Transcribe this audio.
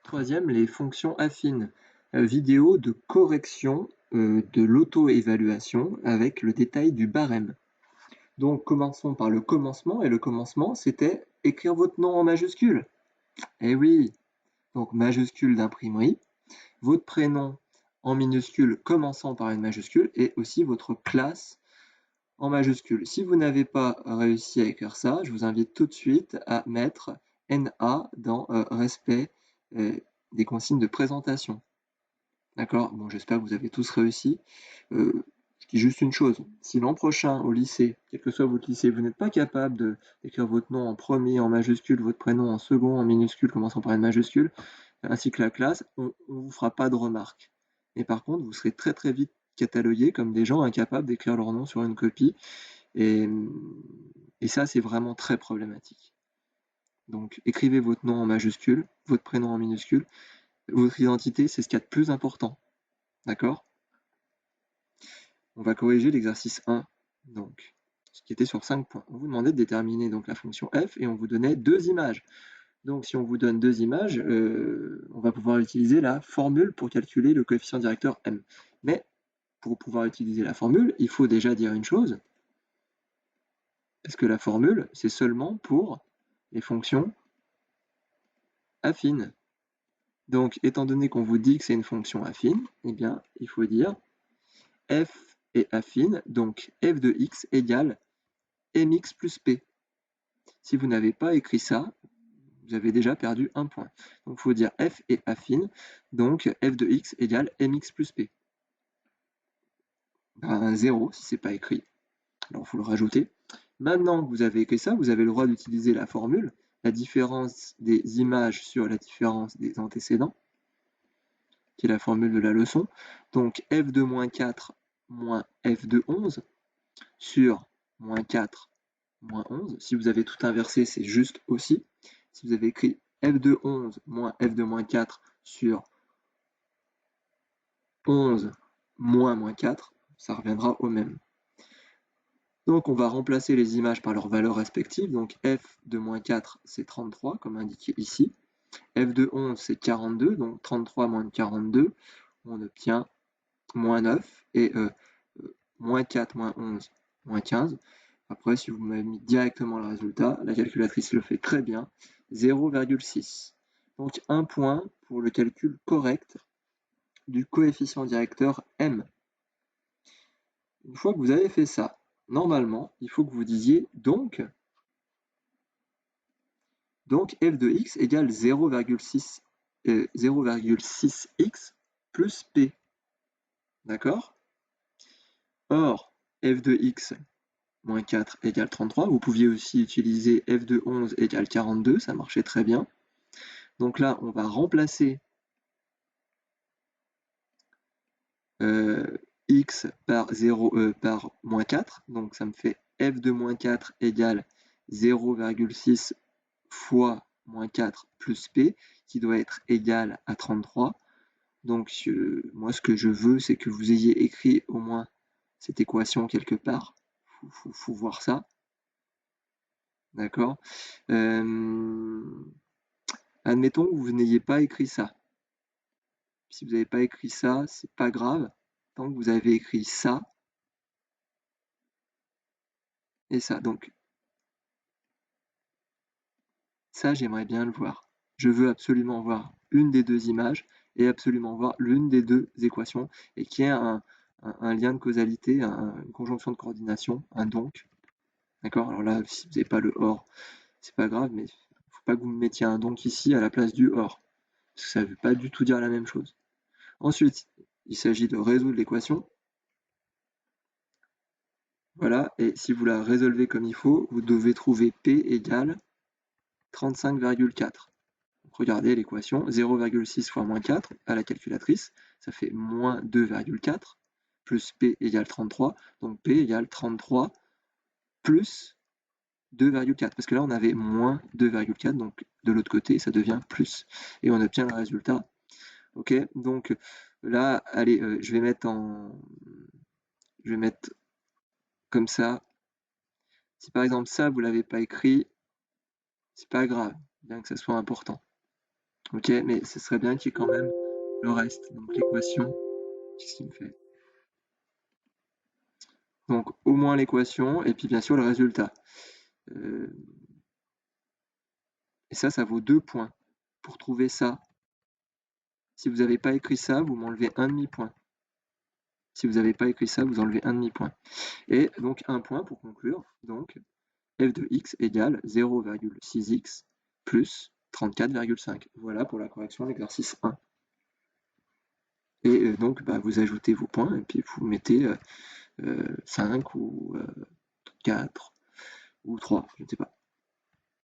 Troisième, les fonctions affines. Vidéo de correction de l'auto-évaluation avec le détail du barème. Donc commençons par le commencement, et le commencement c'était écrire votre nom en majuscule. Eh oui, donc majuscule d'imprimerie, votre prénom en minuscule commençant par une majuscule, et aussi votre classe en majuscule. Si vous n'avez pas réussi à écrire ça, je vous invite tout de suite à mettre NA dans respect des consignes de présentation. D'accord? Bon, j'espère que vous avez tous réussi. Je dis juste une chose, si l'an prochain au lycée, quel que soit votre lycée, vous n'êtes pas capable d'écrire votre nom en premier en majuscule, votre prénom en second en minuscule, commençant par une majuscule, ainsi que la classe, on ne vous fera pas de remarques. Et par contre, vous serez très très vite catalogués comme des gens incapables d'écrire leur nom sur une copie. Et, et ça, c'est vraiment très problématique. Donc, écrivez votre nom en majuscule, votre prénom en minuscule. Votre identité, c'est ce qu'il y a de plus important. D'accord? On va corriger l'exercice 1, donc, ce qui était sur 5 points. On vous demandait de déterminer donc la fonction f et on vous donnait deux images. Donc si on vous donne deux images, on va pouvoir utiliser la formule pour calculer le coefficient directeur m. Mais pour pouvoir utiliser la formule, il faut déjà dire une chose. Est-ce que la formule, c'est seulement pour les fonctions affines? Donc, étant donné qu'on vous dit que c'est une fonction affine, eh bien, il faut dire f est affine, donc f de x égale mx plus p. Si vous n'avez pas écrit ça, vous avez déjà perdu un point. Donc, il faut dire f est affine, donc f de x égale mx plus p. Ben, 0 si ce n'est pas écrit. Alors, il faut le rajouter. Maintenant que vous avez écrit ça, vous avez le droit d'utiliser la formule, la différence des images sur la différence des antécédents, qui est la formule de la leçon. Donc f de moins 4 moins f de 11 sur moins 4 moins 11. Si vous avez tout inversé, c'est juste aussi. Si vous avez écrit f de 11 moins f de moins 4 sur 11 moins 4, ça reviendra au même. Donc on va remplacer les images par leurs valeurs respectives. Donc f de moins 4, c'est 33, comme indiqué ici. F de 11, c'est 42, donc 33 moins 42, on obtient moins 9, et moins 4 moins 11, moins 15. Après, si vous m'avez mis directement le résultat, la calculatrice le fait très bien, 0,6. Donc un point pour le calcul correct du coefficient directeur m. Une fois que vous avez fait ça, normalement, il faut que vous disiez donc f de x égale 0,6x plus p. D'accord? Or, f de x moins 4 égale 33. Vous pouviez aussi utiliser f de 11 égale 42, ça marchait très bien. Donc là, on va remplacer x par, 0, par moins 4. Donc ça me fait f de moins 4 égale 0,6 fois moins 4 plus p, qui doit être égal à 33. Donc moi, ce que je veux, c'est que vous ayez écrit au moins cette équation quelque part. Faut voir ça. D'accord? Admettons que vous n'ayez pas écrit ça. Si vous n'avez pas écrit ça, c'est pas grave. Tant que vous avez écrit ça et ça. Donc, ça, j'aimerais bien le voir. Je veux absolument voir une des deux images et absolument voir l'une des deux équations et qu'il y ait un lien de causalité, une conjonction de coordination, un donc. D'accord? Alors là, si vous n'avez pas le or, c'est pas grave, mais il ne faut pas que vous me mettiez un donc ici à la place du or. Parce que ça ne veut pas du tout dire la même chose. Ensuite, il s'agit de résoudre l'équation. Voilà, et si vous la résolvez comme il faut, vous devez trouver P égale 35,4. Donc regardez l'équation, 0,6 fois moins 4 à la calculatrice, ça fait moins 2,4, plus P égale 33, donc P égale 33 plus 2,4, parce que là on avait moins 2,4, donc de l'autre côté ça devient plus, et on obtient le résultat. Ok, donc là, allez, je vais mettre comme ça. Si par exemple ça, vous l'avez pas écrit, c'est pas grave, bien que ça soit important. Ok, mais ce serait bien qu'il y ait quand même le reste. Donc l'équation, qu'est-ce qu'il me fait? Donc au moins l'équation, et puis bien sûr le résultat. Euh, et ça vaut 2 points. Pour trouver ça, si vous n'avez pas écrit ça, vous m'enlevez un demi-point. Si vous n'avez pas écrit ça, vous enlevez un demi-point. Et donc un point pour conclure. Donc f de x égale 0,6x plus 34,5. Voilà pour la correction de l'exercice 1. Et donc vous ajoutez vos points et puis vous mettez 5 ou 4 ou 3, je ne sais pas.